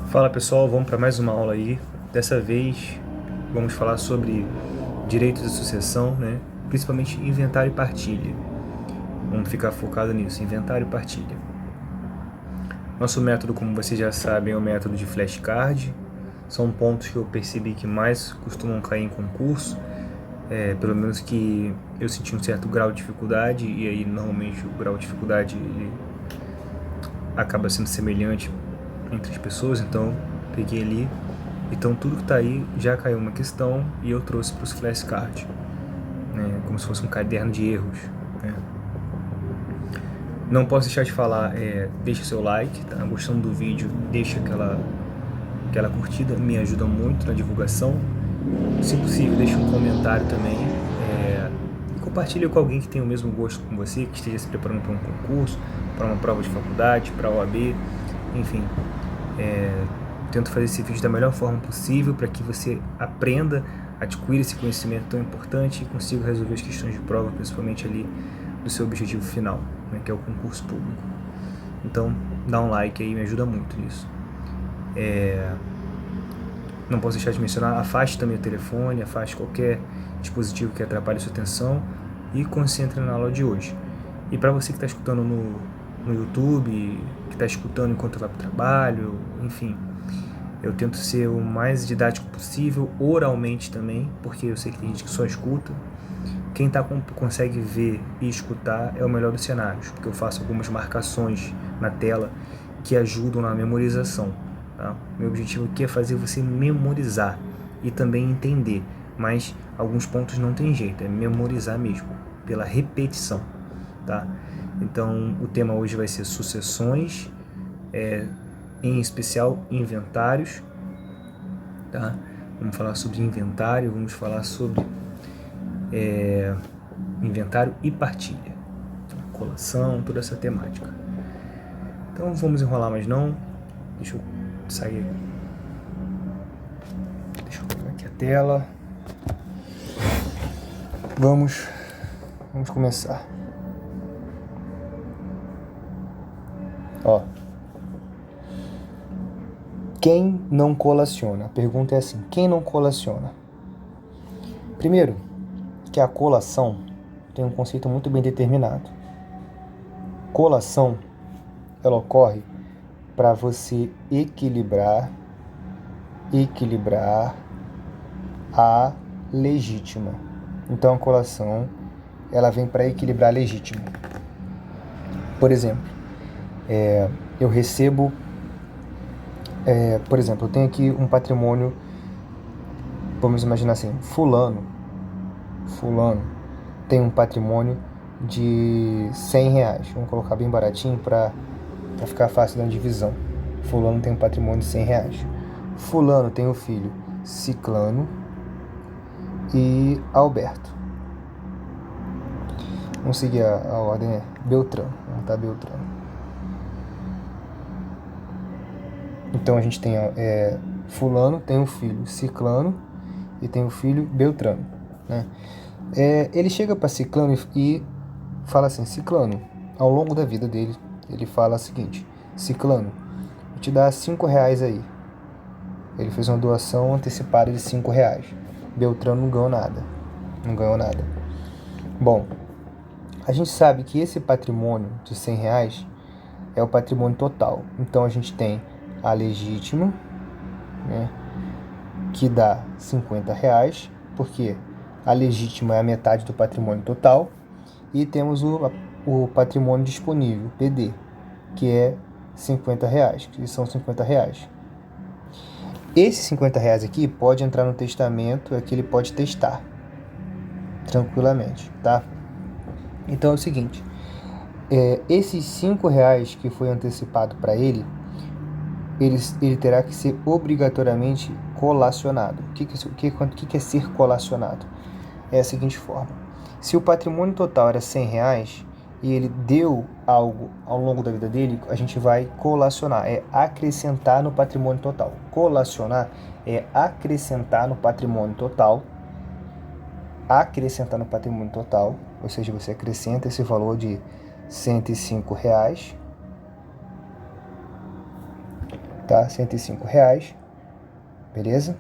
Fala pessoal, vamos para mais uma aula aí. Dessa vez vamos falar sobre direitos de sucessão, né? Principalmente inventário e partilha. Vamos ficar focado nisso, inventário e partilha. Nosso método, como vocês já sabem, é o método de flashcard. São pontos que eu percebi que mais costumam cair em concurso, pelo menos que eu senti um certo grau de dificuldade, e aí normalmente o grau de dificuldade ele acaba sendo semelhante entre as pessoas, então peguei ali. Então tudo que está aí já caiu uma questão e eu trouxe para os flashcards, né, como se fosse um caderno de erros, né. Não posso deixar de falar, deixa o seu like, tá? Gostando do vídeo, deixa aquela curtida, me ajuda muito na divulgação. Se possível, deixa um comentário também, e compartilha com alguém que tem o mesmo gosto com você, que esteja se preparando para um concurso, para uma prova de faculdade, para a OAB, enfim. Tento fazer esse vídeo da melhor forma possível para que você aprenda, adquira esse conhecimento tão importante e consiga resolver as questões de prova, principalmente ali do seu objetivo final, né, que é o concurso público. Então, dá um like aí, me ajuda muito nisso. Não posso deixar de mencionar, afaste também o telefone, afaste qualquer dispositivo que atrapalhe sua atenção e concentre na aula de hoje. E para você que está escutando no YouTube, que está escutando enquanto vai para o trabalho, enfim, eu tento ser o mais didático possível, oralmente também, porque eu sei que tem gente que só escuta. Quem consegue ver e escutar é o melhor dos cenários, porque eu faço algumas marcações na tela que ajudam na memorização. Tá? Meu objetivo aqui é fazer você memorizar e também entender, mas alguns pontos não tem jeito, é memorizar mesmo, pela repetição. Tá? Então o tema hoje vai ser sucessões, em especial inventários, tá? Vamos falar sobre inventário, vamos falar sobre inventário e partilha, colação, toda essa temática. Então vamos enrolar mais não, deixa eu sair, deixa eu pegar aqui a tela, vamos começar. Ó, quem não colaciona? A pergunta é assim, quem não colaciona? Primeiro, que a colação tem um conceito muito bem determinado. Colação, ela ocorre para você equilibrar a legítima. Então a colação, ela vem para equilibrar a legítima. Por exemplo, eu recebo, por exemplo, eu tenho aqui um patrimônio, vamos imaginar assim, fulano tem um patrimônio de R$100, vamos colocar bem baratinho para ficar fácil na divisão. Fulano tem um patrimônio de R$100. Fulano tem o filho Ciclano e Alberto. Vamos seguir a ordem, Beltrano. Vamos botar Beltrano. Então a gente tem fulano tem o filho Ciclano e tem o filho Beltrano, né? Ele chega para Ciclano e fala assim, Ciclano, ao longo da vida dele, ele fala o seguinte, Ciclano, vou te dar R$5 aí. Ele fez uma doação antecipada de R$5. Beltrano não ganhou nada. Bom, a gente sabe que esse patrimônio de R$100 é o patrimônio total. Então a gente tem a legítima, né, que dá R$50, porque a legítima é a metade do patrimônio total, e temos o patrimônio disponível, PD, que é R$50, que são R$50. Esses R$50 aqui pode entrar no testamento, é que ele pode testar tranquilamente, tá? Então é o seguinte, esses R$5 que foi antecipado para ele terá que ser obrigatoriamente colacionado. O que é ser colacionado? É a seguinte forma, se o patrimônio total era R$100 e ele deu algo ao longo da vida dele, a gente vai colacionar, acrescentar no patrimônio total. Colacionar é acrescentar no patrimônio total, ou seja, você acrescenta esse valor de R$105 tá? R$ 105, beleza?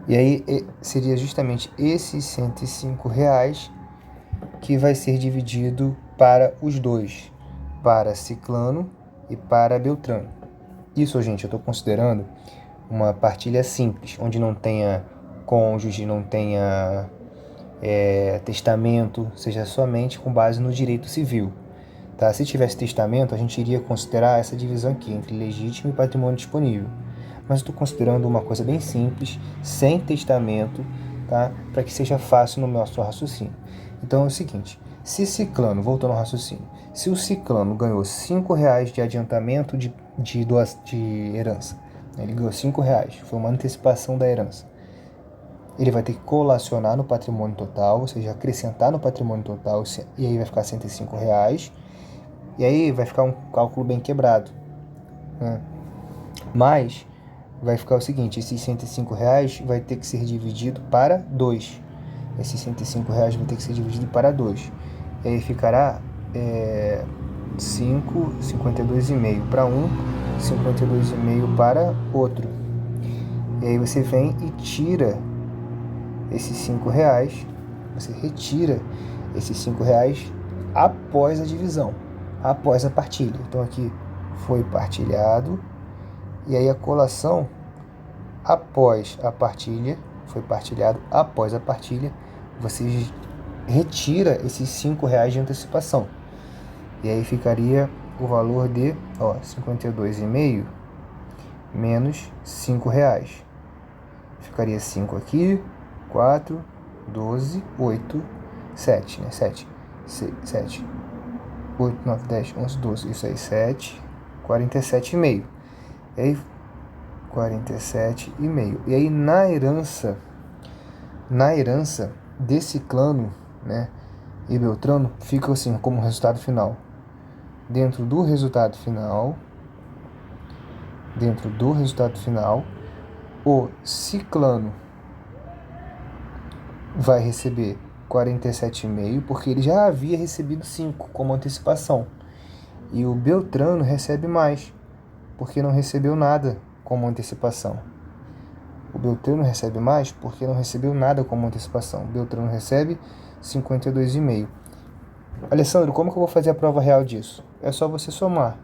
E aí seria justamente esses R$ 105 que vai ser dividido para os dois, para Ciclano e para Beltrano. Isso, gente, eu estou considerando uma partilha simples, onde não tenha cônjuge, não tenha testamento, seja somente com base no direito civil. Tá? Se tivesse testamento, a gente iria considerar essa divisão aqui entre legítimo e patrimônio disponível. Mas estou considerando uma coisa bem simples, sem testamento, tá? Para que seja fácil no nosso raciocínio. Então é o seguinte, se Ciclano, voltando ao raciocínio, se o Ciclano ganhou R$ 5 de adiantamento de herança, ele ganhou R$ 5, foi uma antecipação da herança, ele vai ter que colacionar no patrimônio total, ou seja, acrescentar no patrimônio total, e aí vai ficar R$ 105, e aí vai ficar um cálculo bem quebrado, né? Mas vai ficar o seguinte, esses R$ 105 vai ter que ser dividido para 2. Esses R$ 105 vai ter que ser dividido para 2. E aí ficará 52,5 para um, 52,5 para outro. E aí você vem e tira esses R$ 5, você retira esses R$ 5 após a divisão, após a partilha. Então aqui foi partilhado, e aí a colação após a partilha, foi partilhado após a partilha, você retira esses R$ 5 de antecipação. E aí ficaria o valor de 52,5 menos R$ 5. Ficaria 5 aqui, 4, 12, 8, 7, né? 7, 8, 9, 10, 11, 12, isso aí, 7, 47,5. E aí, 47,5. E aí, na herança de Ciclano, né, e Beltrano, fica assim, como resultado final. Dentro do resultado final, o Ciclano vai receber 47,5, porque ele já havia recebido 5 como antecipação. E o Beltrano recebe mais, porque não recebeu nada como antecipação. O Beltrano recebe mais porque não recebeu nada como antecipação. O Beltrano recebe 52,5. Alessandro, como que eu vou fazer a prova real disso? É só você somar.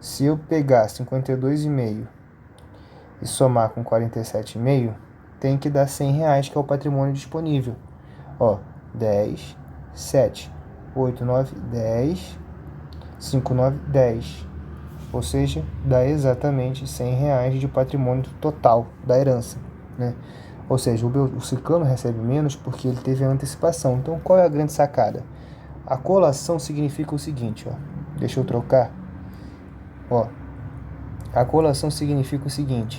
Se eu pegar 52,5 e somar com 47,5, tem que dar R$ 100, que é o patrimônio disponível. 10, 7, 8, 9, 10, 5, 9, 10. Ou seja, dá exatamente R$ 100 de patrimônio total da herança, né? Ou seja, o Ciclano recebe menos porque ele teve a antecipação. Então, qual é a grande sacada? A colação significa o seguinte, deixa eu trocar. A colação significa o seguinte.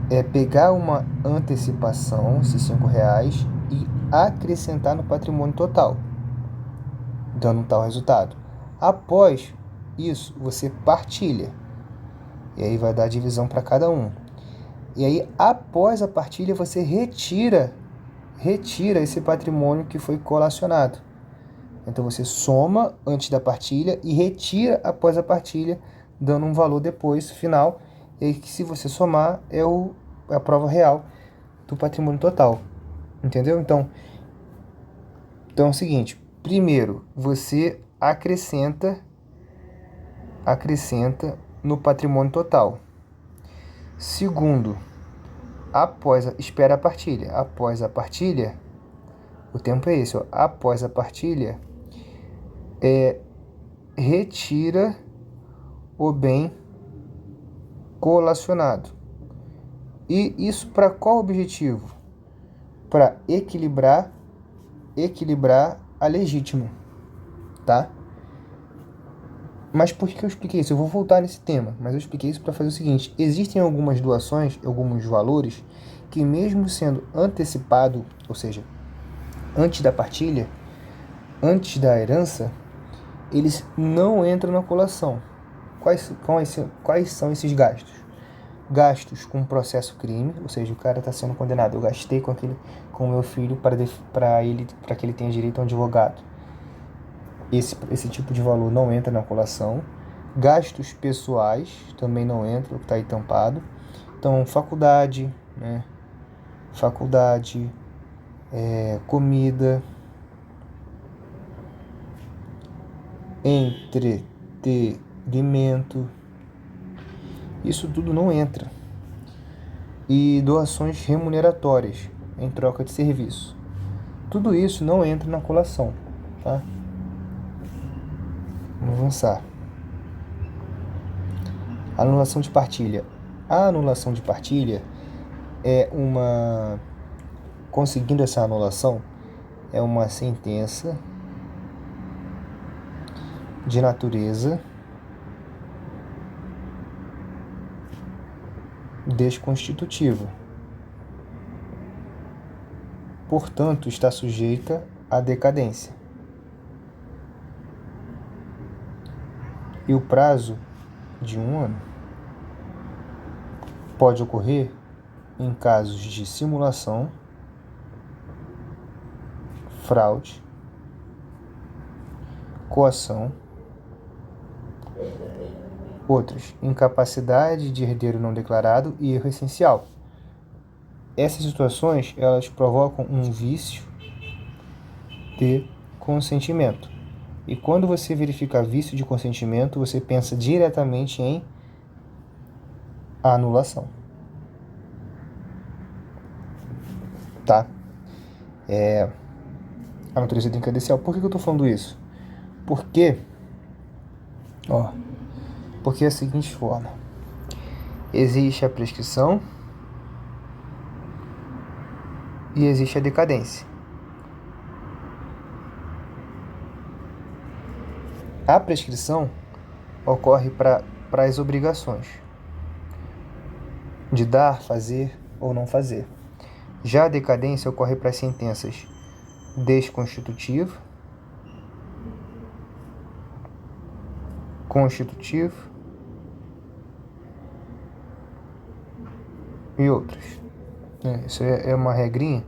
É pegar uma antecipação, esses R$ 5, e acrescentar no patrimônio total, dando um tal resultado. Após isso, você partilha. E aí vai dar a divisão para cada um. E aí, após a partilha, você retira esse patrimônio que foi colacionado. Então, você soma antes da partilha e retira após a partilha, dando um valor depois, final. E aí, se você somar, é a prova real do patrimônio total. Entendeu? Então é o seguinte. Primeiro, você acrescenta no patrimônio total. Segundo, espera a partilha. Após a partilha, o tempo é esse, após a partilha, retira o bem colacionado. E isso para qual objetivo? Para equilibrar a legítima, tá? Mas por que eu expliquei isso? Eu vou voltar nesse tema, mas eu expliquei isso para fazer o seguinte. Existem algumas doações, alguns valores, que mesmo sendo antecipado, ou seja, antes da partilha, antes da herança, eles não entram na colação. Quais são esses gastos? Gastos com processo crime, ou seja, o cara está sendo condenado. Eu gastei com o meu filho para que ele tenha direito a um advogado. esse tipo de valor não entra na colação. Gastos pessoais também não entra, o que está aí tampado. Então, faculdade, né? Faculdade, comida, entretenimento, isso tudo não entra. E doações remuneratórias em troca de serviço. Tudo isso não entra na colação, tá? Vamos avançar. Anulação de partilha. A anulação de partilha é uma... Conseguindo essa anulação, é uma sentença de natureza desconstitutiva. Portanto, está sujeita à decadência. E o prazo de 1 ano pode ocorrer em casos de simulação, fraude, coação, outros, incapacidade de herdeiro não declarado e erro essencial. Essas situações, elas provocam um vício de consentimento. E quando você verifica vício de consentimento, você pensa diretamente em anulação. Tá? A natureza decadencial. Por que eu estou falando isso? Porque é a seguinte forma. Existe a prescrição e existe a decadência. A prescrição ocorre para as obrigações de dar, fazer ou não fazer. Já a decadência ocorre para as sentenças desconstitutivo, constitutivo e outros. Isso é uma regrinha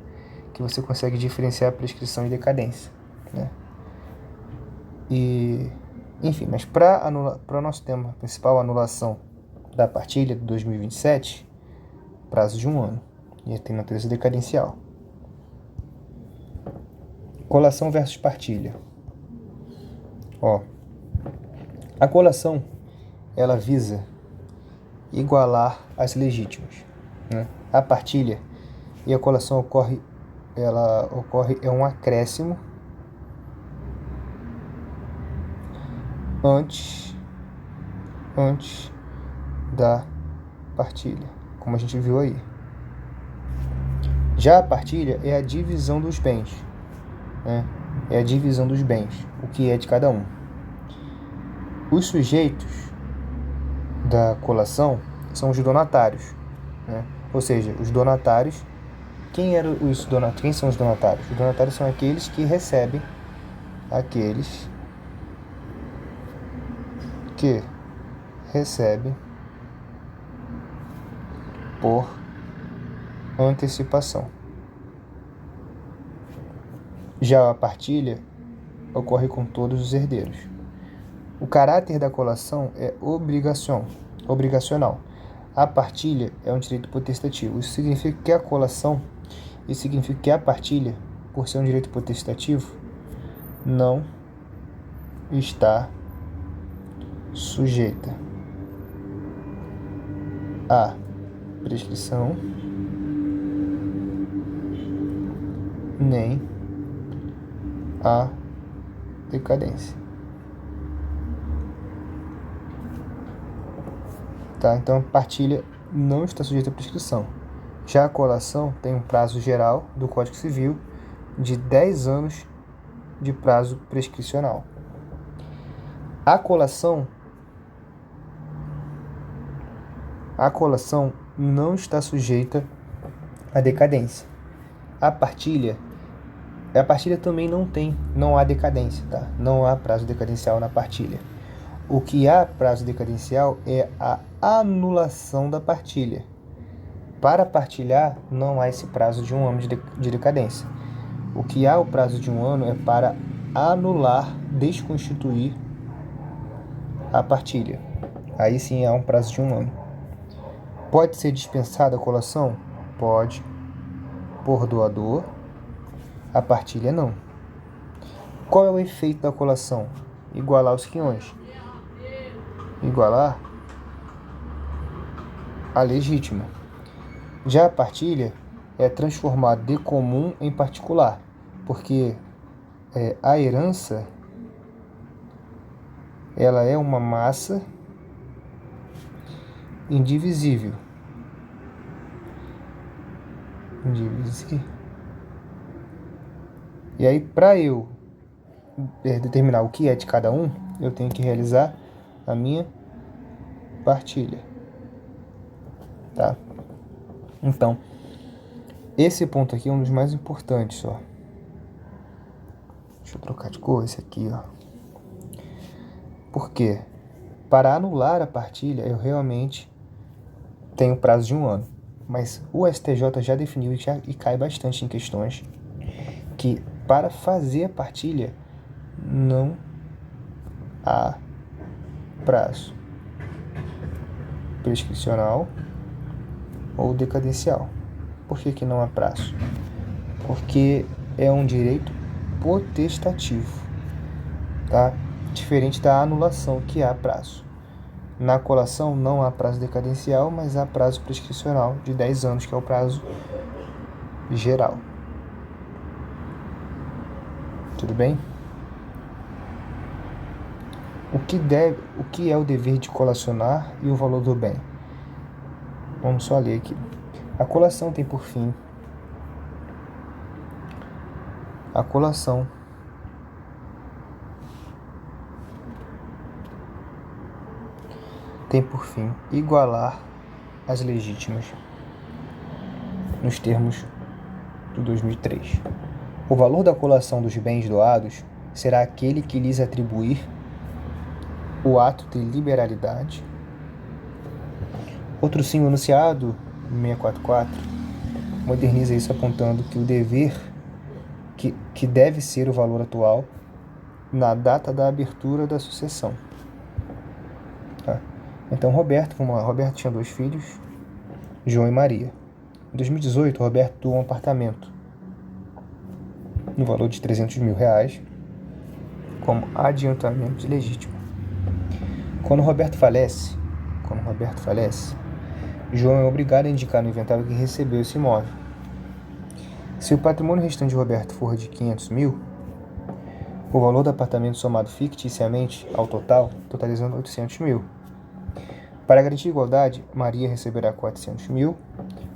que você consegue diferenciar prescrição e decadência, né? E, enfim, mas para o nosso tema principal, a anulação da partilha de 2027, prazo de 1 ano, e tem natureza decadencial. Colação versus partilha. A colação, ela visa igualar as legítimas, né? A partilha e a colação ocorre é um acréscimo antes da partilha, como a gente viu aí. Já a partilha é a divisão dos bens, né? É a divisão dos bens, o que é de cada um. Os sujeitos da colação são os donatários, né? Ou seja, os donatários. Quem são os donatários? Os donatários são aqueles que recebem, por antecipação. Já a partilha ocorre com todos os herdeiros. O caráter da colação é obrigacional. A partilha é um direito potestativo. Isso significa que a partilha, por ser um direito potestativo, não está sujeita à prescrição nem à decadência. Tá? Então, a partilha não está sujeita à prescrição. Já a colação tem um prazo geral do Código Civil de 10 anos de prazo prescricional. A colação não está sujeita à decadência. A partilha também não há decadência, tá? Não há prazo decadencial na partilha. O que há prazo decadencial é a anulação da partilha. Para partilhar, não há esse prazo de 1 ano de decadência. O que há o prazo de 1 ano é para anular, desconstituir a partilha. Aí sim há um prazo de 1 ano. Pode ser dispensada a colação? Pode, por doador. A partilha não. Qual é o efeito da colação? Igualar os quiões. Igualar a legítima. Já a partilha é transformar de comum em particular, porque a herança ela é uma massa indivisível. E aí, para eu determinar o que é de cada um, eu tenho que realizar a minha partilha. Tá? Então, esse ponto aqui é um dos mais importantes, ó. Deixa eu trocar de cor esse aqui, ó. Por quê? Para anular a partilha, eu realmente tenho prazo de 1 ano. Mas o STJ já definiu e cai bastante em questões que para fazer a partilha não há prazo prescricional ou decadencial. Por que não há prazo? Porque é um direito potestativo, tá? Diferente da anulação, que há prazo. Na colação não há prazo decadencial, mas há prazo prescricional de 10 anos, que é o prazo geral. Tudo bem? O que é o dever de colacionar e o valor do bem? Vamos só ler aqui. A colação tem por fim igualar as legítimas nos termos do 2003. O valor da colação dos bens doados será aquele que lhes atribuir o ato de liberalidade. Outro sim, o enunciado 644 moderniza isso apontando que o dever que deve ser o valor atual na data da abertura da sucessão. Tá? Então, Roberto tinha 2 filhos, João e Maria. Em 2018, Roberto doou um apartamento no valor de R$300 mil como adiantamento legítimo. Quando Roberto falece, João é obrigado a indicar no inventário que recebeu esse imóvel. Se o patrimônio restante de Roberto for de 500 mil, o valor do apartamento somado ficticiamente ao total, totalizando 800 mil. Para garantir igualdade, Maria receberá 400 mil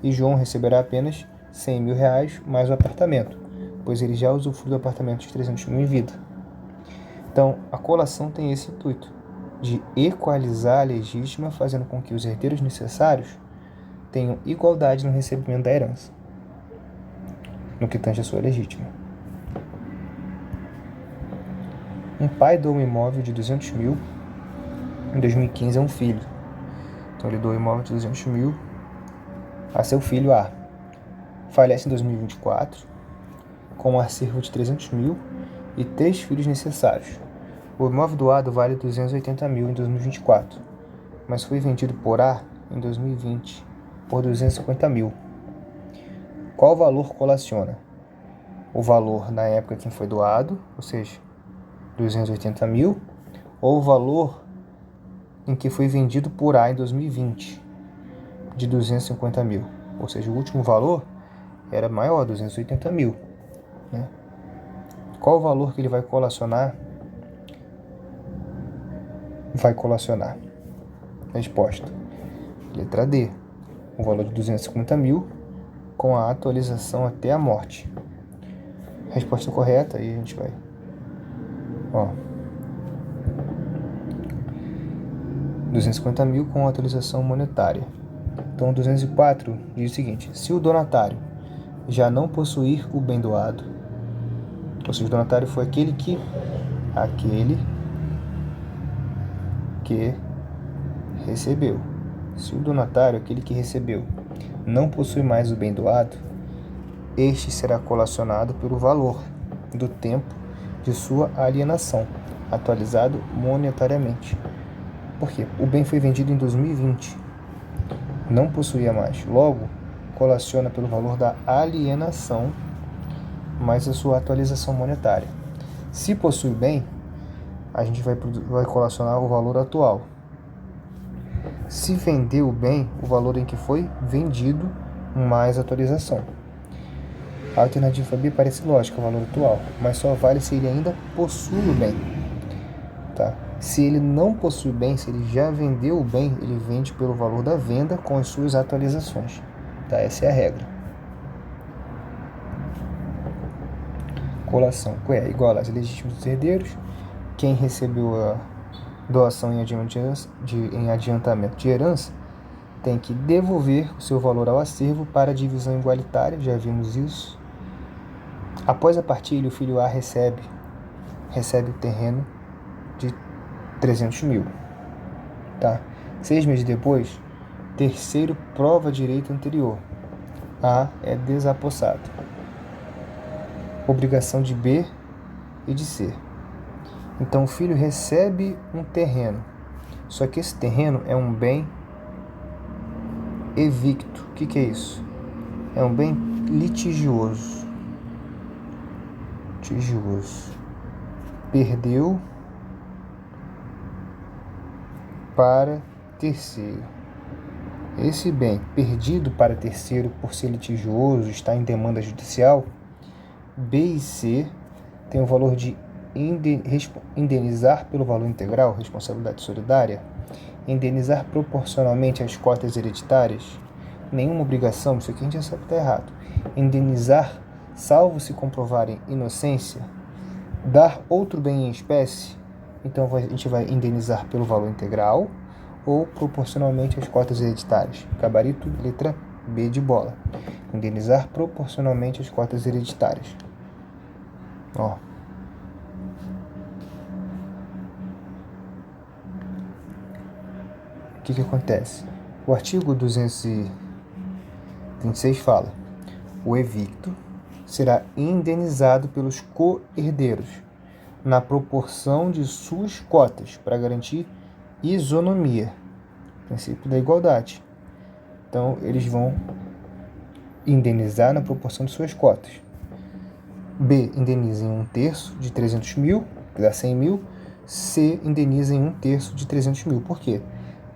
e João receberá apenas 100 mil reais mais o apartamento, pois ele já usufrui do apartamento de 300 mil em vida. Então, a colação tem esse intuito de equalizar a legítima, fazendo com que os herdeiros necessários tenham igualdade no recebimento da herança, no que tange a sua legítima. Um pai doa um imóvel de 200 mil em 2015 a um filho. Então ele doa um imóvel de 200 mil a seu filho A. Falece em 2024 com um acervo de 300 mil e 3 filhos necessários. O imóvel doado vale 280 mil em 2024, mas foi vendido por A em 2020 por 250 mil. Qual valor colaciona? O valor na época que foi doado, ou seja, 280 mil, ou o valor em que foi vendido por A em 2020, de 250 mil. Ou seja, o último valor era maior, 280 mil. Né? Qual o valor que ele vai colacionar? Resposta. Letra D. O valor de 250 mil com a atualização até a morte. Resposta correta, aí a gente vai. 250 mil com atualização monetária. Então, 204 diz o seguinte: se o donatário já não possuir o bem doado, ou seja, o donatário foi aquele que recebeu. Se o donatário, aquele que recebeu, não possui mais o bem doado, este será colacionado pelo valor do tempo de sua alienação, atualizado monetariamente. Por quê? O bem foi vendido em 2020, não possuía mais. Logo, colaciona pelo valor da alienação mais a sua atualização monetária. Se possui bem, a gente vai colacionar o valor atual. Se vendeu o bem, o valor em que foi vendido mais atualização. A alternativa B parece lógica, o valor atual, mas só vale se ele ainda possui o bem. Tá? Se ele não possui bem, se ele já vendeu o bem, ele vende pelo valor da venda com as suas atualizações. Tá? Essa é a regra. Colação é igual aos legítimos herdeiros. Quem recebeu a doação em adiantamento de herança tem que devolver o seu valor ao acervo para divisão igualitária, já vimos isso. Após a partilha, o filho A recebe o terreno de 300 mil. Tá? 6 meses depois, terceiro prova direito anterior. A é desapossado. Obrigação de B e de C. Então o filho recebe um terreno, só que esse terreno é um bem evicto. O que é isso? É um bem litigioso. Perdeu para terceiro. Esse bem perdido para terceiro por ser litigioso, está em demanda judicial, B e C tem o valor de indenizar pelo valor integral, responsabilidade solidária, indenizar proporcionalmente às cotas hereditárias, nenhuma obrigação, isso aqui a gente já sabe que está errado, indenizar, salvo se comprovarem inocência, dar outro bem em espécie, então a gente vai indenizar pelo valor integral ou proporcionalmente às cotas hereditárias. Gabarito, letra B de bola. Indenizar proporcionalmente às cotas hereditárias. Ó. O que acontece? O artigo 226 fala: o evicto será indenizado pelos co-herdeiros na proporção de suas cotas para garantir isonomia, princípio da igualdade. Então, eles vão indenizar na proporção de suas cotas. B indeniza em 1/3 de 300 mil, que dá 100 mil. C indeniza em 1/3 de 300 mil. Por quê?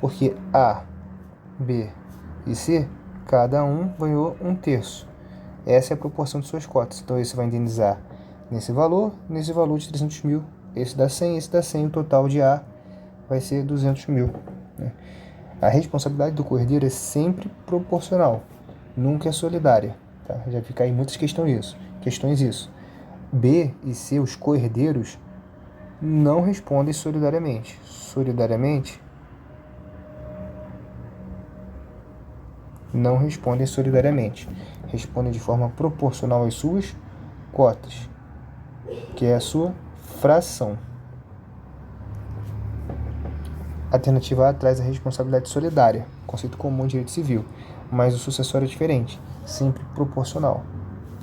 Porque A, B e C, cada um ganhou 1/3. Essa é a proporção de suas cotas. Então, esse vai indenizar nesse valor de 300 mil. Esse dá 100, esse dá 100. O total de A vai ser 200 mil. Né? A responsabilidade do co-herdeiro é sempre proporcional, nunca é solidária. Tá? Já fica aí muitas questões isso. B e C, os co-herdeiros, não respondem solidariamente. Não respondem solidariamente. Respondem de forma proporcional às suas cotas, que é a sua fração. Alternativa A traz a responsabilidade solidária, conceito comum de direito civil, mas o sucessório é diferente, sempre proporcional.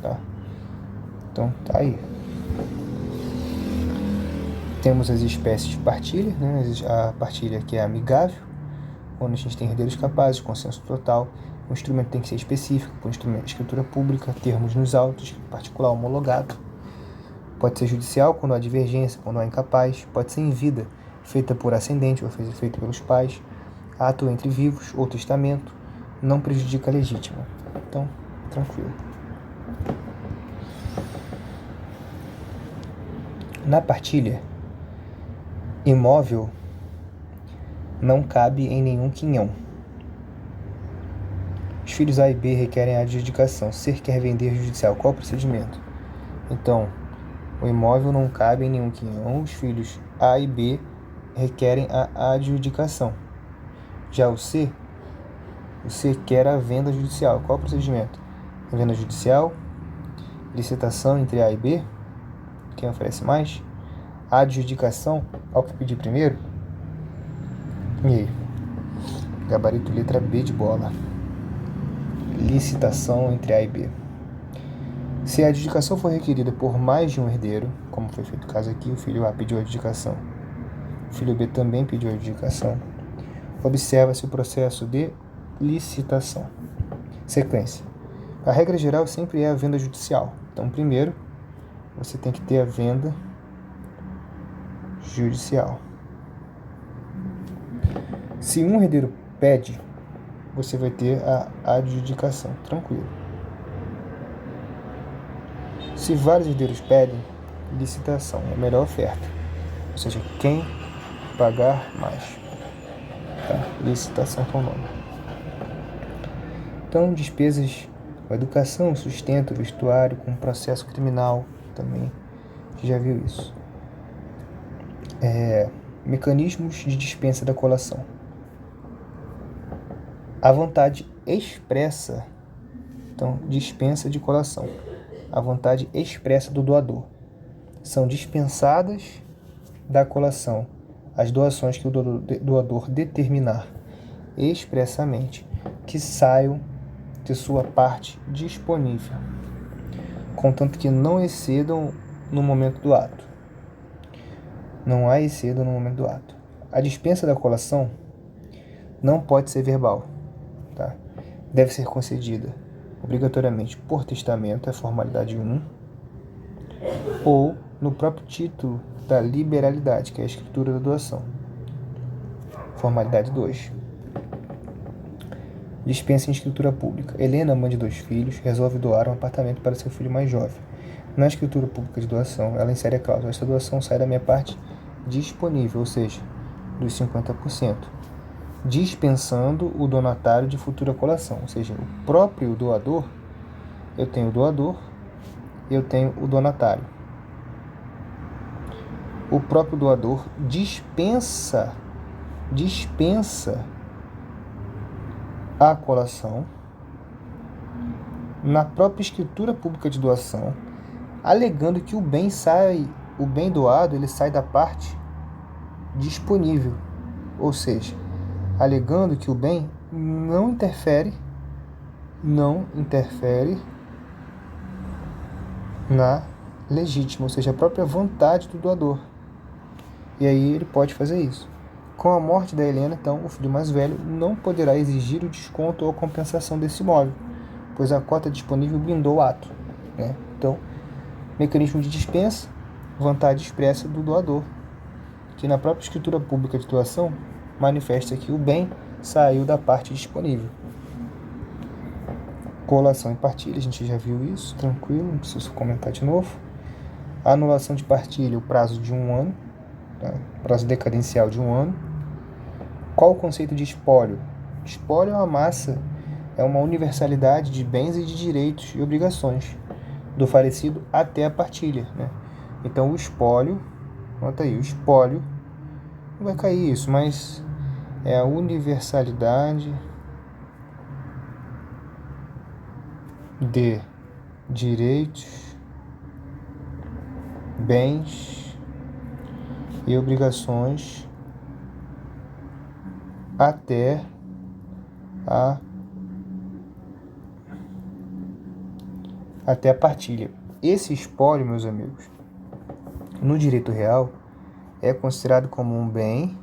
Tá? Então, tá aí. Temos as espécies de partilha, né? A partilha que é amigável, quando a gente tem herdeiros capazes, consenso total. O instrumento tem que ser específico, por instrumento de escritura pública, termos nos autos, particular homologado. Pode ser judicial, quando há divergência, quando há incapaz. Pode ser em vida, feita por ascendente ou feita pelos pais. Ato entre vivos ou testamento. Não prejudica a legítima. Então, tranquilo. Na partilha, imóvel não cabe em nenhum quinhão. Os filhos A e B requerem a adjudicação. C quer vender judicial. Qual o procedimento? Então, o imóvel não cabe em nenhum quinhão. Os filhos A e B requerem a adjudicação. Já o C quer a venda judicial. Qual o procedimento? A venda judicial, licitação entre A e B, quem oferece mais, adjudicação ao que pedir primeiro. E aí? Gabarito letra B de bola. Licitação entre A e B. Se a adjudicação for requerida por mais de um herdeiro, como foi feito o caso aqui, o filho A pediu a adjudicação, o filho B também pediu a adjudicação, observa-se o processo de licitação. Sequência. A regra geral sempre é a venda judicial. Então, primeiro, você tem que ter a venda judicial. Se um herdeiro pede, você vai ter a adjudicação, tranquilo. Se vários herdeiros pedem, licitação é a melhor oferta. Ou seja, quem pagar mais. Tá? Licitação com o nome. Então, despesas com educação, sustento, vestuário, com processo criminal também. Já viu isso. Mecanismos de dispensa da colação. A vontade expressa, então, dispensa de colação. A vontade expressa do doador. São dispensadas da colação as doações que o doador determinar expressamente que saiam de sua parte disponível, contanto que não excedam no momento do ato. Não há exceda no momento do ato. A dispensa da colação não pode ser verbal, tá? Deve ser concedida obrigatoriamente por testamento, é formalidade 1, ou no próprio título da liberalidade, que é a escritura da doação, formalidade 2. Dispensa em escritura pública. Helena, mãe de 2 filhos, resolve doar um apartamento para seu filho mais jovem. Na escritura pública de doação, ela insere a cláusula: esta doação sai da minha parte disponível, ou seja, dos 50%, dispensando o donatário de futura colação, ou seja, o próprio doador, eu tenho o doador, eu tenho o donatário. O próprio doador dispensa a colação na própria escritura pública de doação, alegando que o bem doado, ele sai da parte disponível, ou seja, alegando que o bem não interfere na legítima, ou seja, a própria vontade do doador. E aí ele pode fazer isso. Com a morte da Helena, então, o filho mais velho não poderá exigir o desconto ou a compensação desse imóvel, pois a cota disponível blindou o ato, né? Então, mecanismo de dispensa, vontade expressa do doador, que na própria escritura pública de doação manifesta que o bem saiu da parte disponível. Colação e partilha, a gente já viu isso, tranquilo, não preciso comentar de novo. A anulação de partilha, o prazo de 1 ano, tá? Prazo decadencial de 1 ano. Qual o conceito de espólio? Espólio é uma massa, é uma universalidade de bens e de direitos e obrigações do falecido até a partilha, né? Então o espólio, nota aí, o espólio, não vai cair isso, mas é a universalidade de direitos, bens e obrigações até a partilha. Esse espólio, meus amigos, no direito real, é considerado como um bem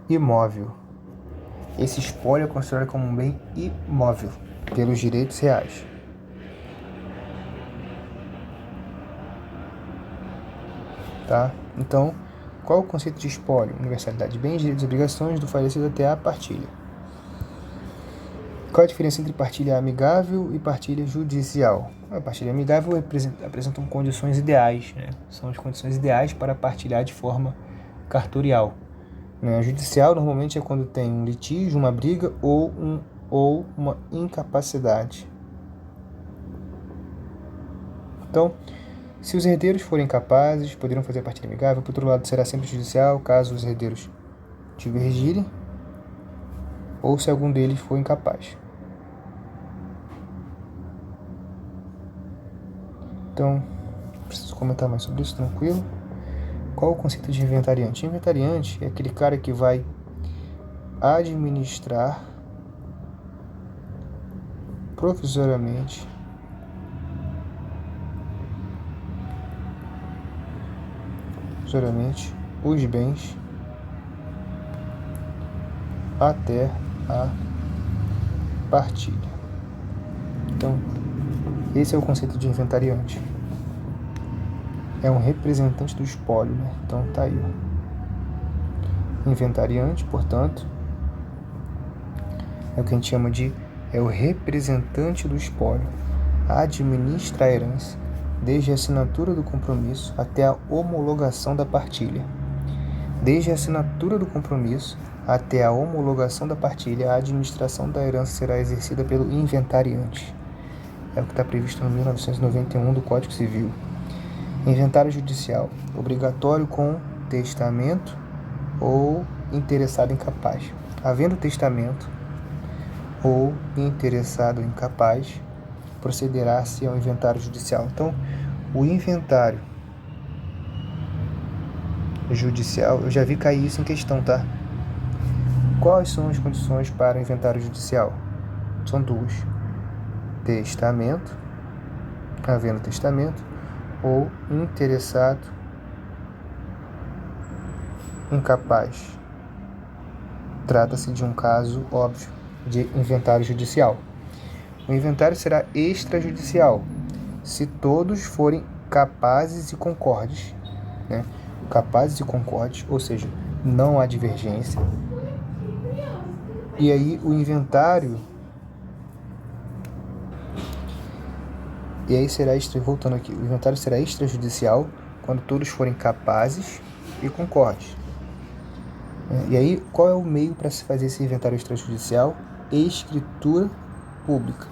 imóvel. Esse espólio é considerado como um bem imóvel pelos direitos reais. Tá? Então, qual o conceito de espólio? Universalidade de bens, direitos e obrigações do falecido até a partilha. Qual a diferença entre partilha amigável e partilha judicial? A partilha amigável apresentam condições ideais, né? São as condições ideais para partilhar de forma cartorial. A judicial normalmente é quando tem um litígio, uma briga ou uma incapacidade. Então, se os herdeiros forem capazes, poderão fazer a partilha amigável. Por outro lado, será sempre judicial, caso os herdeiros divergirem ou se algum deles for incapaz. Então, preciso comentar mais sobre isso, tranquilo. Qual o conceito de inventariante? Inventariante é aquele cara que vai administrar provisoriamente sucessivamente os bens até a partilha. Então, esse é o conceito de inventariante. É um representante do espólio, né? Então, tá aí, ó. Inventariante, portanto, é o que a gente chama de o representante do espólio. Administra a herança, desde a assinatura do compromisso até a homologação da partilha. Desde a assinatura do compromisso até a homologação da partilha, a administração da herança será exercida pelo inventariante. É o que está previsto no 1991 do Código Civil. Inventário judicial, obrigatório com testamento ou interessado incapaz. Havendo testamento ou interessado incapaz, procederá-se ao inventário judicial. Então, o inventário judicial, eu já vi cair isso em questão, tá? Quais são as condições para o inventário judicial? São duas: testamento, havendo testamento, ou interessado incapaz. Trata-se de um caso óbvio de inventário judicial. O inventário será extrajudicial se todos forem capazes e concordes, né? Capazes e concordes, ou seja, não há divergência. E aí o inventário voltando aqui, o inventário será extrajudicial quando todos forem capazes e concordes. E aí, qual é o meio para se fazer esse inventário extrajudicial? Escritura pública,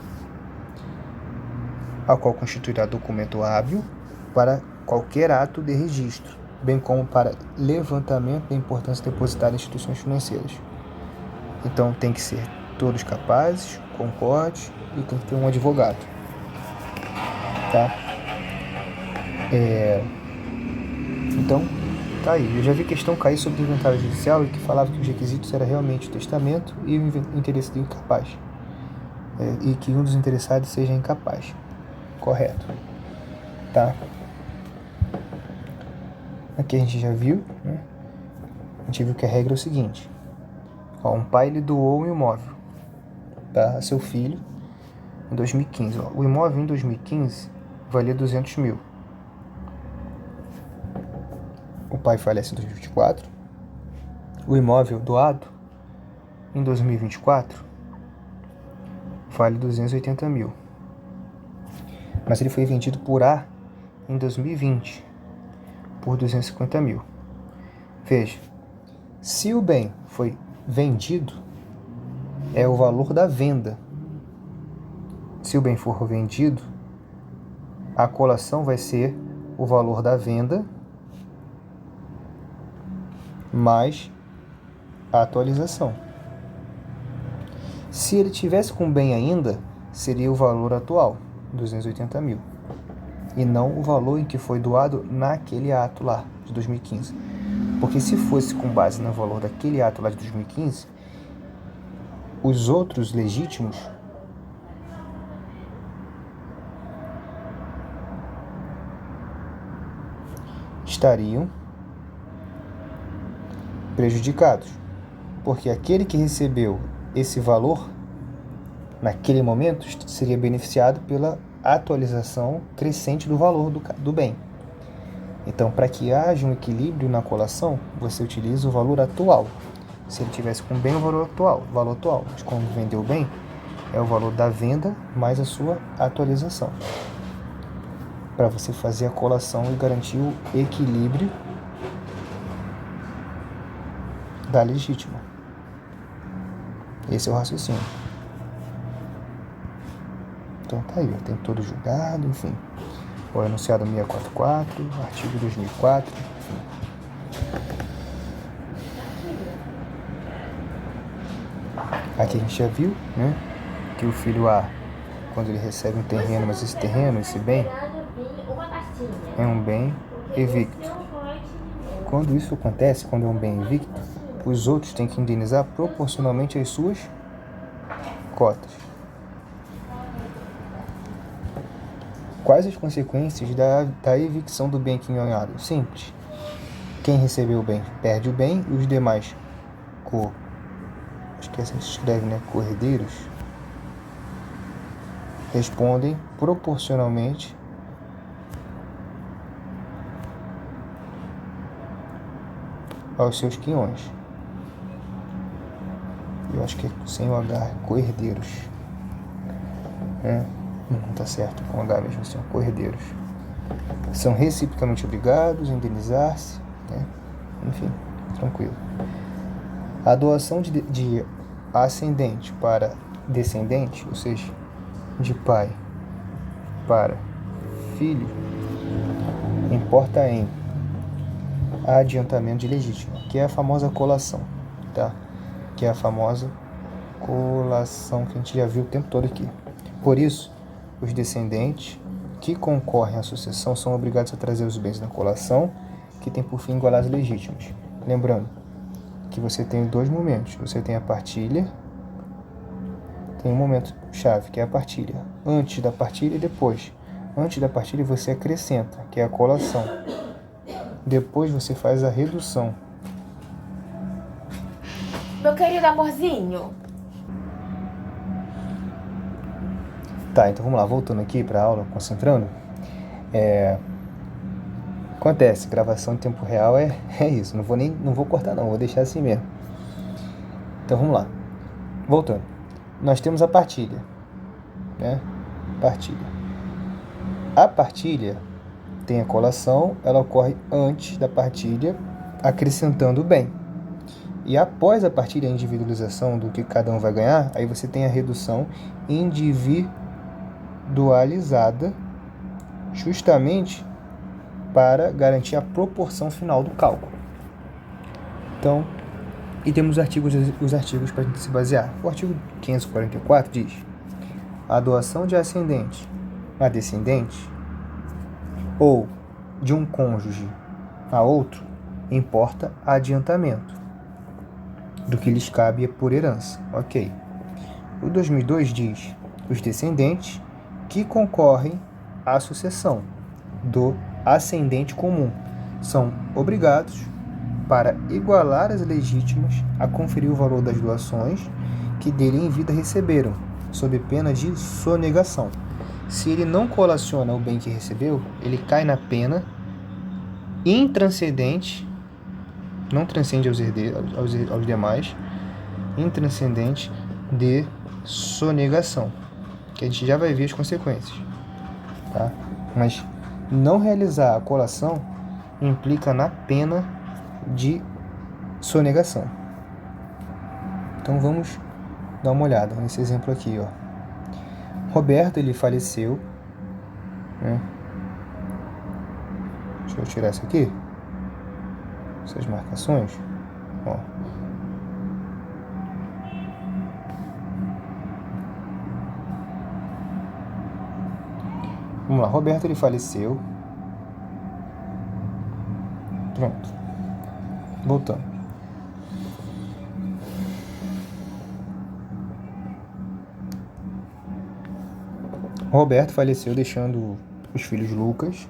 a qual constituirá documento hábil para qualquer ato de registro, bem como para levantamento da importância depositada em instituições financeiras. Então, tem que ser todos capazes, concordes e tem que ter um advogado. Tá? Então, tá aí. Eu já vi questão cair sobre o inventário judicial e que falava que os requisitos era realmente o testamento e o interesse do incapaz. E que um dos interessados seja incapaz. Correto. Tá? Aqui a gente já viu, né? A gente viu que a regra é o seguinte. Ó, um pai lhe doou um imóvel, tá, a seu filho em 2015. Ó. O imóvel em 2015 valia 200 mil. O pai falece em 2024. O imóvel doado em 2024 vale 280 mil. Mas ele foi vendido por A em 2020 por 250 mil. Veja, se o bem foi vendido, é o valor da venda. Se o bem for vendido, a colação vai ser o valor da venda mais a atualização. Se ele tivesse com bem ainda, seria o valor atual, 280 mil, e não o valor em que foi doado naquele ato lá, de 2015. Porque se fosse com base no valor daquele ato lá de 2015, os outros legítimos estariam prejudicados, porque aquele que recebeu esse valor naquele momento seria beneficiado pela atualização crescente do valor do bem. Então, para que haja um equilíbrio na colação, você utiliza o valor atual. Se ele tivesse com bem, o valor atual. Mas quando vendeu bem, é o valor da venda mais a sua atualização, para você fazer a colação e garantir o equilíbrio da legítima. Esse é o raciocínio. Então tá aí, ó, tem todo julgado, enfim. O enunciado 644, artigo 2004. Aqui a gente já viu, né, que o filho A, quando ele recebe um terreno, mas esse terreno, esse bem, é um bem evicto. Quando isso acontece, quando é um bem evicto, os outros têm que indenizar proporcionalmente às suas cotas. Quais as consequências da evicção do bem quinhonhado? Simples. Quem recebeu o bem perde o bem e os demais, acho que assim se escreve, né? Cordeiros, respondem proporcionalmente aos seus quinhões. Eu acho que é sem o H, cordeiros. Não tá certo, com H mesmo, são cordeiros. São reciprocamente obrigados a indenizar-se, né? Enfim, tranquilo. A doação de ascendente para descendente, ou seja, de pai para filho, importa em adiantamento de legítimo, que é a famosa colação, tá? Que é a famosa colação que a gente já viu o tempo todo aqui. Por isso, os descendentes que concorrem à sucessão são obrigados a trazer os bens da colação, que tem por fim igualar os legítimos. Lembrando que você tem dois momentos. Você tem a partilha, tem um momento chave, que é a partilha. Antes da partilha e depois. Antes da partilha você acrescenta, que é a colação. Depois você faz a redução. Meu querido amorzinho. Tá, então vamos lá, voltando aqui para a aula, concentrando. Acontece, gravação em tempo real é isso, não vou cortar não, vou deixar assim mesmo. Então vamos lá, voltando. Nós temos a partilha, né? Partilha. A partilha tem a colação, ela ocorre antes da partilha, acrescentando o bem. E após a partilha, a individualização do que cada um vai ganhar, aí você tem a redução individualizada, justamente para garantir a proporção final do cálculo. Então, e temos os artigos para a gente se basear. O artigo 544 diz: a doação de ascendente a descendente ou de um cônjuge a outro importa adiantamento do que lhes cabe por herança. Ok. O 2002 diz: os descendentes que concorrem à sucessão do ascendente comum são obrigados, para igualar as legítimas, a conferir o valor das doações que dele em vida receberam, sob pena de sonegação. Se ele não colaciona o bem que recebeu, ele cai na pena intranscendente, não transcende aos demais, intranscendente de sonegação, que a gente já vai ver as consequências, tá? Mas não realizar a colação implica na pena de sonegação. Então vamos dar uma olhada nesse exemplo aqui, ó. Roberto, ele faleceu, né? Deixa eu tirar isso aqui, essas marcações, ó. Vamos lá, Roberto, ele faleceu. Pronto. Voltando. Roberto faleceu deixando os filhos Lucas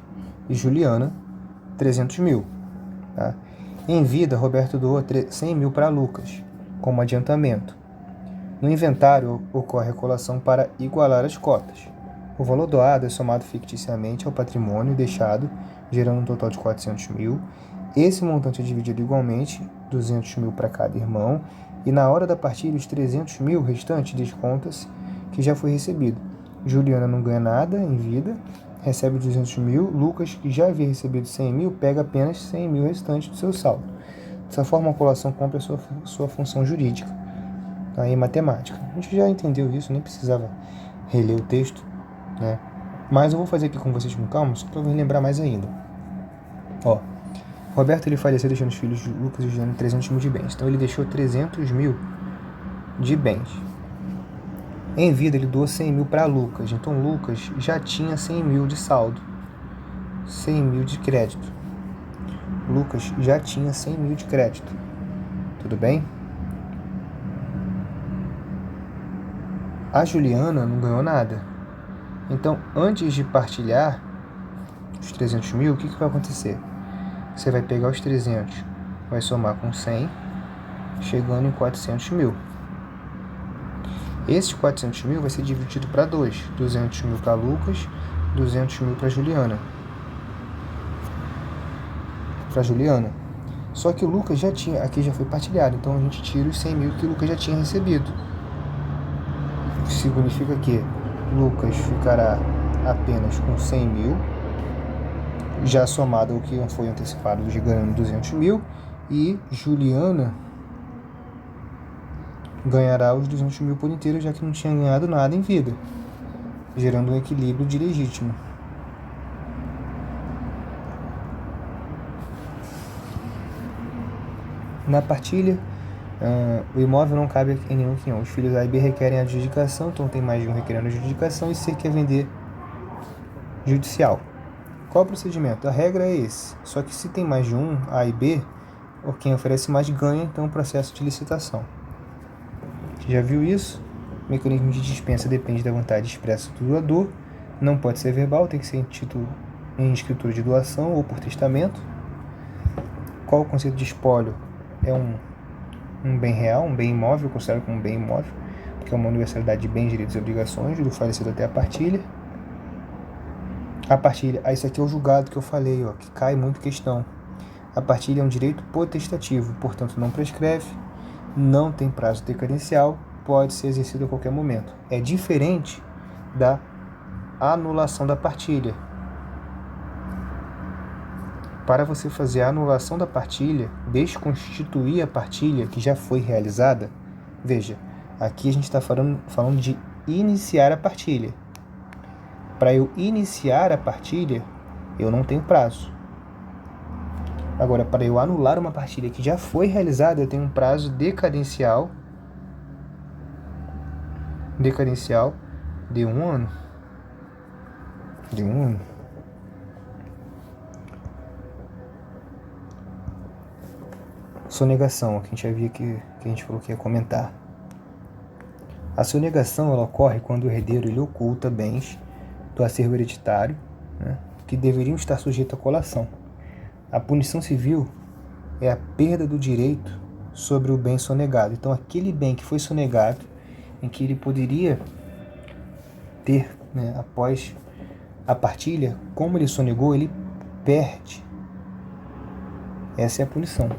e Juliana 300 mil. Tá? Em vida, Roberto doou 100 mil para Lucas, como adiantamento. No inventário, ocorre a colação para igualar as cotas. O valor doado é somado ficticiamente ao patrimônio deixado, gerando um total de 400 mil. Esse montante é dividido igualmente, 200 mil para cada irmão, e na hora da partilha, os 300 mil restantes desconta-se que já foi recebido. Juliana não ganha nada em vida, recebe 200 mil. Lucas, que já havia recebido 100 mil, pega apenas 100 mil restantes do seu saldo. Dessa forma, a colação cumpre a sua função jurídica, tá? E matemática. A gente já entendeu isso, nem precisava reler o texto, né? Mas eu vou fazer aqui com vocês com calma, só para lembrar mais ainda. Ó, Roberto, ele faleceu deixando os filhos de Lucas e Juliana 300 mil de bens. Então ele deixou 300 mil de bens. Em vida, ele doou 100 mil para Lucas. Então Lucas já tinha 100 mil de saldo, 100 mil de crédito. Lucas já tinha 100 mil de crédito. Tudo bem? A Juliana não ganhou nada. Então, antes de partilhar os 300 mil, o que vai acontecer? Você vai pegar os 300, vai somar com 100, chegando em 400 mil. Esses 400 mil vai ser dividido para 2. 200 mil para Lucas, 200 mil para Juliana. Só que o Lucas já tinha, aqui já foi partilhado, então a gente tira os 100 mil que o Lucas já tinha recebido. Significa que Lucas ficará apenas com 100 mil, já somado ao que foi antecipado, ganhando 200 mil, e Juliana ganhará os 200 mil por inteiro, já que não tinha ganhado nada em vida, gerando um equilíbrio de legítimo. Na partilha, o imóvel não cabe em nenhum quinhão. Os filhos A e B requerem adjudicação, então tem mais de um requerendo adjudicação, e C quer vender judicial. Qual o procedimento? A regra é esse. Só que se tem mais de um, A e B, quem oferece mais ganha, então é um processo de licitação. Você já viu isso? O mecanismo de dispensa depende da vontade expressa do doador. Não pode ser verbal, tem que ser em escritura de doação ou por testamento. Qual o conceito de espólio? É um bem real, um bem imóvel, considerado como um bem imóvel, porque é uma universalidade de bens, direitos e obrigações do falecido até a partilha. A partilha, isso aqui é o julgado que eu falei, que cai muito questão. A partilha é um direito potestativo, portanto não prescreve, não tem prazo decadencial, pode ser exercido a qualquer momento. É diferente da anulação da partilha. Para você fazer a anulação da partilha, desconstituir a partilha que já foi realizada, veja, aqui a gente está falando de iniciar a partilha. Para eu iniciar a partilha, eu não tenho prazo. Agora, para eu anular uma partilha que já foi realizada, eu tenho um prazo decadencial de 1 ano. Sonegação, que a gente já viu que a gente falou que ia comentar. A sonegação ela ocorre quando o herdeiro ele oculta bens do acervo hereditário, que deveriam estar sujeitos à colação. A punição civil é a perda do direito sobre o bem sonegado. Então, aquele bem que foi sonegado, em que ele poderia ter, após a partilha, como ele sonegou, ele perde. Essa é a punição.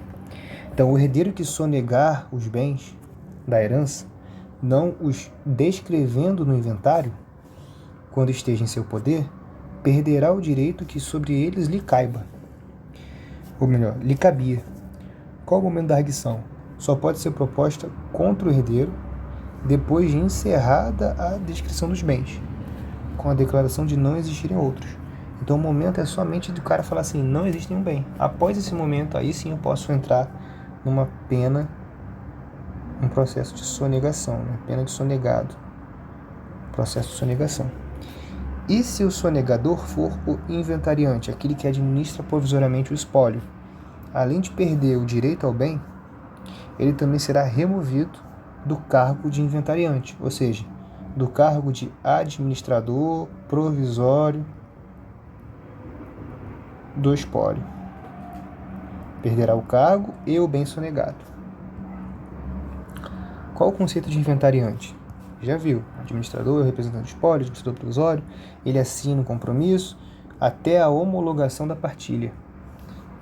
Então, o herdeiro que sonegar os bens da herança, não os descrevendo no inventário, quando esteja em seu poder, perderá o direito que sobre eles lhe caiba. Ou melhor, lhe cabia. Qual o momento da arguição? Só pode ser proposta contra o herdeiro depois de encerrada a descrição dos bens, com a declaração de não existirem outros. Então o momento é somente do cara falar assim, não existe nenhum bem. Após esse momento, aí sim eu posso entrar numa pena, um processo de sonegação, pena de sonegado, processo de sonegação. E se o sonegador for o inventariante, aquele que administra provisoriamente o espólio, além de perder o direito ao bem, ele também será removido do cargo de inventariante, ou seja, do cargo de administrador provisório do espólio. Perderá o cargo e o bem sonegado. Qual o conceito de inventariante? Já viu, administrador, representante do espólio, administrador provisório, ele assina um compromisso até a homologação da partilha,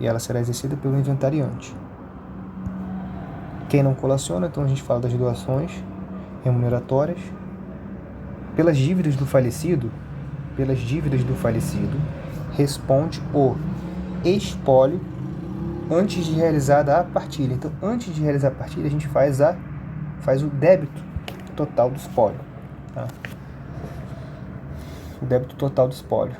e ela será exercida pelo inventariante. Quem não colaciona, então a gente fala das doações remuneratórias. Pelas dívidas do falecido, responde o espólio antes de realizada a partilha. Então, antes de realizar a partilha, a gente faz o débito total do espólio. Tá? O débito total do espólio.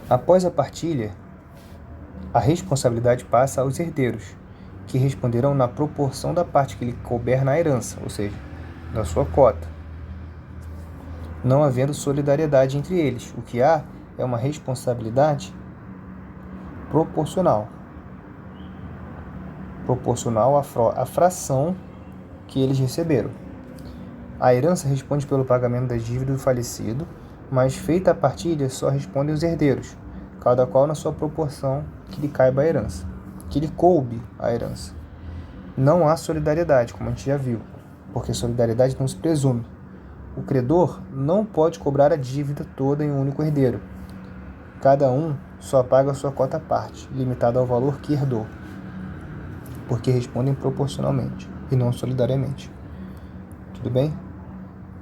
Após a partilha, a responsabilidade passa aos herdeiros, que responderão na proporção da parte que lhe couber na herança, ou seja, da sua cota, não havendo solidariedade entre eles. O que há é uma responsabilidade proporcional à fração que eles receberam. A herança responde pelo pagamento da dívida do falecido, mas feita a partilha só respondem os herdeiros, cada qual na sua proporção que lhe caiba a herança, que lhe coube a herança. Não há solidariedade, como a gente já viu, porque solidariedade não se presume. O credor não pode cobrar a dívida toda em um único herdeiro. Cada um só paga a sua cota à parte, limitada ao valor que herdou, porque respondem proporcionalmente e não solidariamente. Tudo bem?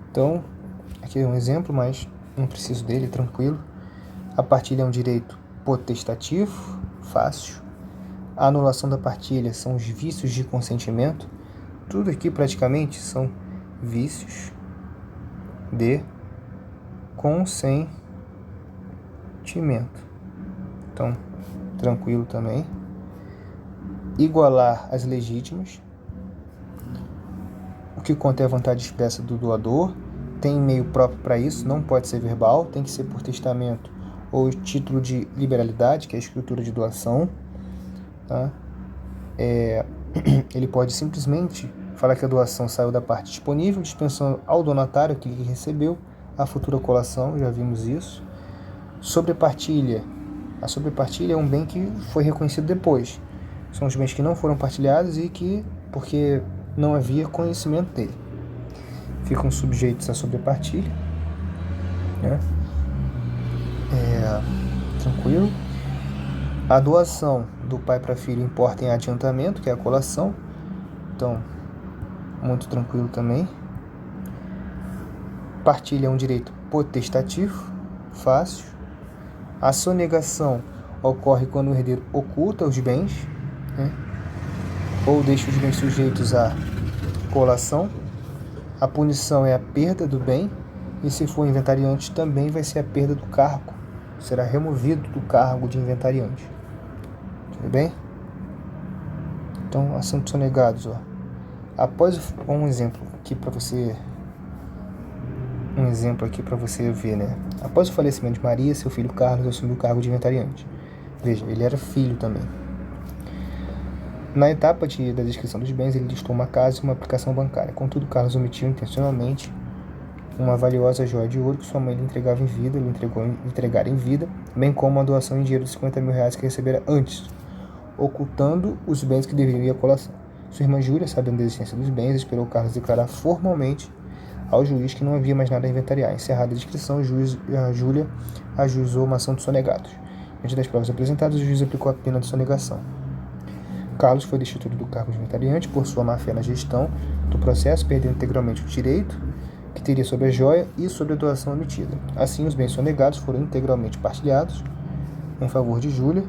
Então, aqui é um exemplo, mas não preciso dele, tranquilo. A partilha é um direito potestativo, fácil. A anulação da partilha são os vícios de consentimento. Tudo aqui praticamente são vícios de consentimento. Então, tranquilo também. Igualar as legítimas. O que contém a vontade expressa do doador. Tem meio próprio para isso, não pode ser verbal, tem que ser por testamento ou título de liberalidade, que é a escritura de doação. Tá? Ele pode simplesmente falar que a doação saiu da parte disponível, dispensando ao donatário que ele recebeu a futura colação, já vimos isso. Sobrepartilha. A sobrepartilha é um bem que foi reconhecido depois. São os bens que não foram partilhados e que, porque não havia conhecimento dele, ficam sujeitos à sobrepartilha. Né? Tranquilo. A doação do pai para filho importa em adiantamento, que é a colação. Então, muito tranquilo também. Partilha é um direito potestativo, fácil. A sonegação ocorre quando o herdeiro oculta os bens, né? Ou deixa os bens sujeitos à colação. A punição é a perda do bem, e se for inventariante também vai ser a perda do cargo. Será removido do cargo de inventariante. Tudo bem? Então, assuntos sonegados. Após um exemplo aqui para você ver, né? Após o falecimento de Maria, seu filho Carlos assumiu o cargo de inventariante. Veja, ele era filho também. Na etapa da descrição dos bens, ele listou uma casa e uma aplicação bancária. Contudo, Carlos omitiu intencionalmente uma valiosa joia de ouro que sua mãe lhe entregava em vida, entregara em vida, bem como uma doação em dinheiro de 50 mil reais que recebera antes, ocultando os bens que deveriam ir à colação. Sua irmã Júlia, sabendo da existência dos bens, esperou Carlos declarar formalmente ao juiz que não havia mais nada a inventariar. Encerrada a descrição, a Júlia ajuizou uma ação de sonegados. Diante das provas apresentadas, o juiz aplicou a pena de sonegação. Carlos foi destituído do cargo de inventariante por sua má-fé na gestão do processo, perdendo integralmente o direito que teria sobre a joia e sobre a doação omitida. Assim, os bens sonegados foram integralmente partilhados em favor de Júlia,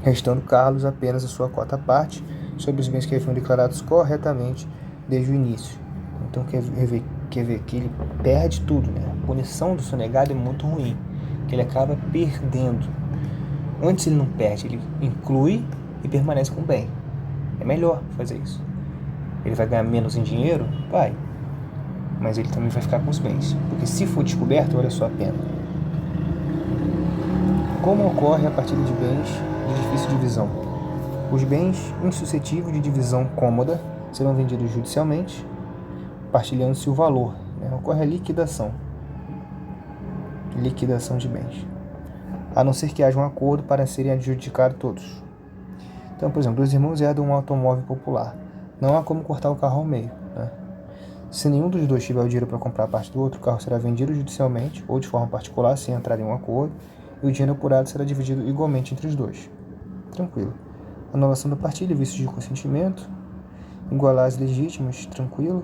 restando Carlos apenas a sua cota à parte sobre os bens que haviam declarados corretamente desde o início. Então, quer ver que ele perde tudo, né? A punição do sonegado é muito ruim, que ele acaba perdendo. Antes ele não perde, ele inclui e permanece com o bem. É melhor fazer isso. Ele vai ganhar menos em dinheiro? Vai. Mas ele também vai ficar com os bens. Porque se for descoberto, olha só a pena. Como ocorre a partilha de bens de difícil divisão? Os bens insuscetíveis de divisão cômoda serão vendidos judicialmente, partilhando-se o valor. Né? Ocorre a liquidação. Liquidação de bens. A não ser que haja um acordo para serem adjudicados todos. Então, por exemplo, dois irmãos herdam um automóvel popular. Não há como cortar o carro ao meio. Né? Se nenhum dos dois tiver o dinheiro para comprar a parte do outro, o carro será vendido judicialmente ou de forma particular, sem entrar em um acordo, e o dinheiro apurado será dividido igualmente entre os dois. Tranquilo. Anulação da partilha, vícios de consentimento, igualar as legítimas, tranquilo.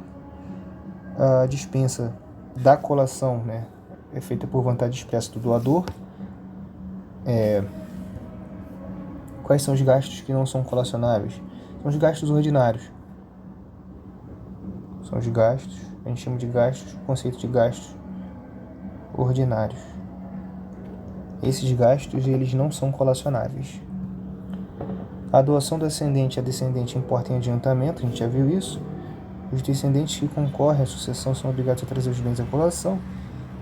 A dispensa da colação, né, é feita por vontade expressa do doador. Quais são os gastos que não são colacionáveis? São os gastos ordinários. São os gastos, a gente chama de gastos, conceito de gastos ordinários. Esses gastos, eles não são colacionáveis. A doação do ascendente a descendente importa em adiantamento, a gente já viu isso. Os descendentes que concorrem à sucessão são obrigados a trazer os bens à colação,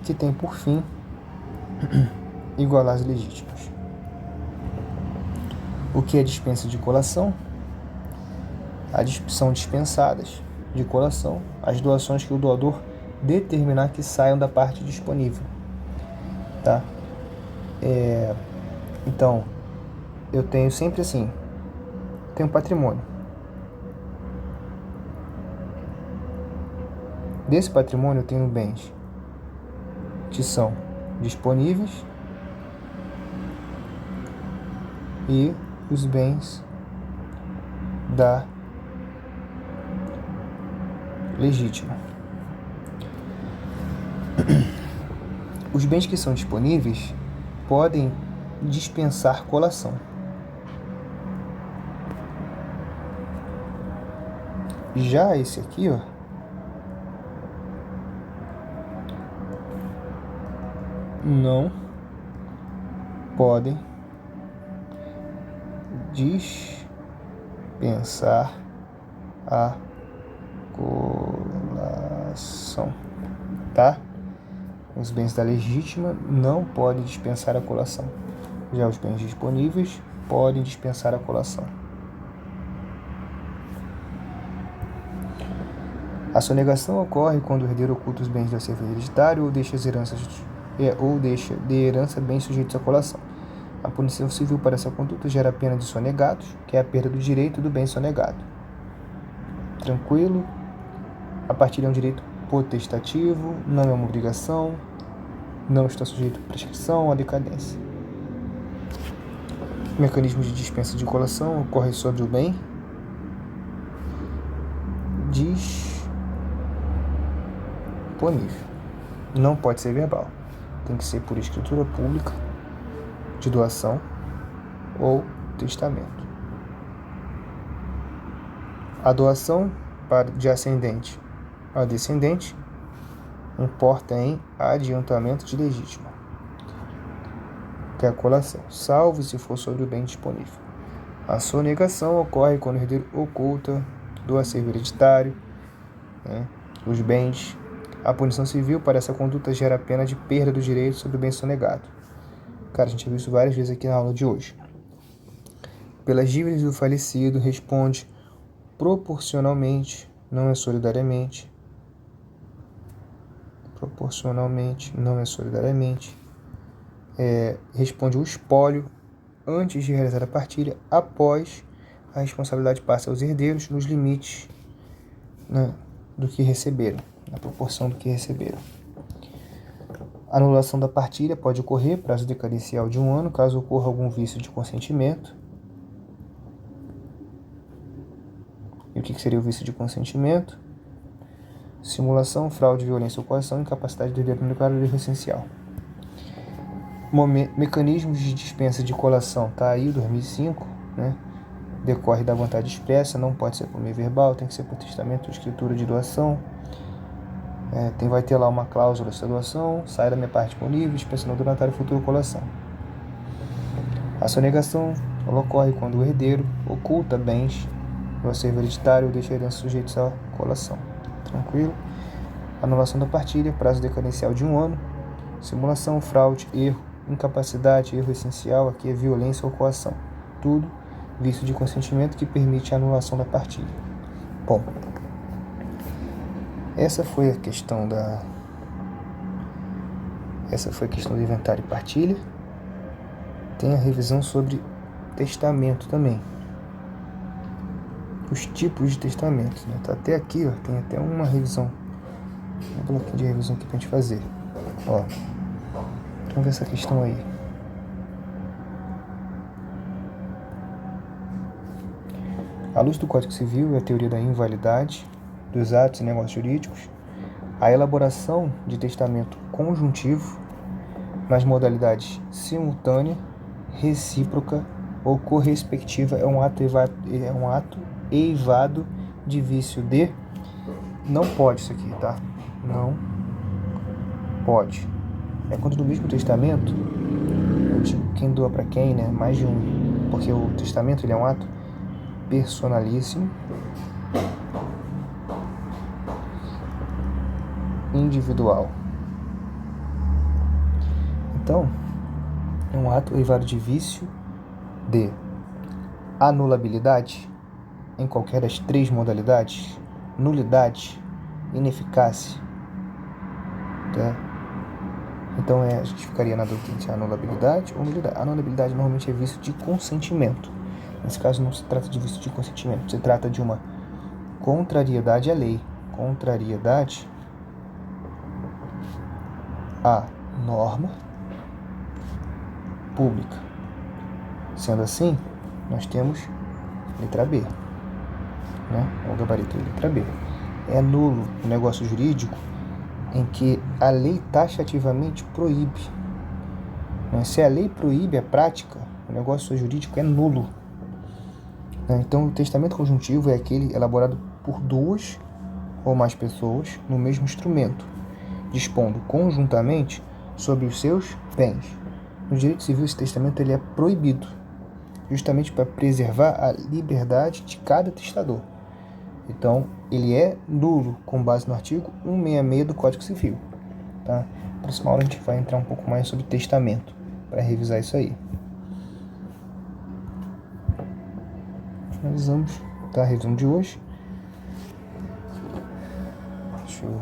que tem por fim igualar as legítimas. O que é dispensa de colação? São dispensadas de colação as doações que o doador determinar que saiam da parte disponível, tá? Então, eu tenho sempre assim, tenho patrimônio. Desse patrimônio eu tenho bens que são disponíveis e os bens da legítima. Os bens que são disponíveis podem dispensar colação. Já esse aqui, ó, não podem dispensar a colação, tá? Os bens da legítima não podem dispensar a colação. Já os bens disponíveis podem dispensar a colação. A sonegação ocorre quando o herdeiro oculta os bens do acervo hereditário ou deixa de herança bens sujeitos à colação. A punição civil para essa conduta gera a pena de sonegados, que é a perda do direito do bem sonegado. Tranquilo? A partilha é um direito potestativo, não é uma obrigação, não está sujeito à prescrição ou à decadência. O mecanismo de dispensa de colação ocorre sobre o bem disponível. Não pode ser verbal, tem que ser por escritura pública, de doação ou testamento. A doação de ascendente a descendente importa em adiantamento de legítima, que é a colação, salvo se for sobre o bem disponível. A sonegação ocorre quando o herdeiro oculta do acervo hereditário, os bens. A punição civil para essa conduta gera a pena de perda do direito sobre o bem sonegado. Cara, a gente viu isso várias vezes aqui na aula de hoje. Pelas dívidas do falecido, responde proporcionalmente, não é solidariamente. Proporcionalmente, não é solidariamente. Responde o espólio antes de realizar a partilha. Após, a responsabilidade passa aos herdeiros nos limites, né, do que receberam, na proporção do que receberam. A anulação da partilha pode ocorrer, prazo decadencial de 1 ano, caso ocorra algum vício de consentimento. E o que seria o vício de consentimento? Simulação, fraude, violência ou coação, incapacidade do herdeiro no declarar o erro essencial. Mecanismos de dispensa de colação, tá aí, 2005, né? Decorre da vontade expressa, não pode ser por meio verbal, tem que ser por testamento ou escritura de doação. Vai ter lá uma cláusula dessa doação, sai da minha parte disponível, dispensa no donatário futuro colação. A sonegação, ela ocorre quando o herdeiro oculta bens do acervo hereditário ou deixa a herança sujeitos à colação. Tranquilo? Anulação da partilha, prazo decadencial de 1 ano. Simulação, fraude, erro, incapacidade, erro essencial, aqui é violência ou coação. Tudo vício de consentimento que permite a anulação da partilha. Bom, essa foi a questão do inventário e partilha. Tem a revisão sobre testamento também. Os tipos de testamento, né? Tá até aqui, ó, tem até uma revisão. Um bloquinho de revisão aqui pra gente fazer. Ó, vamos ver essa questão aí. À luz do Código Civil e a teoria da invalidade dos atos e negócios jurídicos, a elaboração de testamento conjuntivo nas modalidades simultânea, recíproca ou correspectiva é um ato eivado de vício de... Não pode isso aqui, tá? Não pode. É quando no mesmo testamento, eu digo quem doa para quem, né? Mais de um. Porque o testamento ele é um ato personalíssimo, individual. Então, é um ato eivado de vício de anulabilidade em qualquer das 3 modalidades, nulidade, ineficácia, tá? Então a gente ficaria na dúvida entre anulabilidade ou nulidade. A anulabilidade normalmente é vício de consentimento. Nesse caso não se trata de vício de consentimento, se trata de uma contrariedade à lei, contrariedade à norma pública. Sendo assim, nós temos letra B, né? O gabarito é letra B. É nulo o negócio jurídico em que a lei taxativamente proíbe. Mas se a lei proíbe a prática, o negócio jurídico é nulo. Então, o testamento conjuntivo é aquele elaborado por duas ou mais pessoas no mesmo instrumento, dispondo conjuntamente sobre os seus bens. No direito civil, esse testamento ele é proibido, justamente para preservar a liberdade de cada testador. Então, ele é nulo com base no artigo 166 do Código Civil. Tá? Na próxima aula a gente vai entrar um pouco mais sobre testamento, para revisar isso aí. Finalizamos, tá? Resumo de hoje. Deixa eu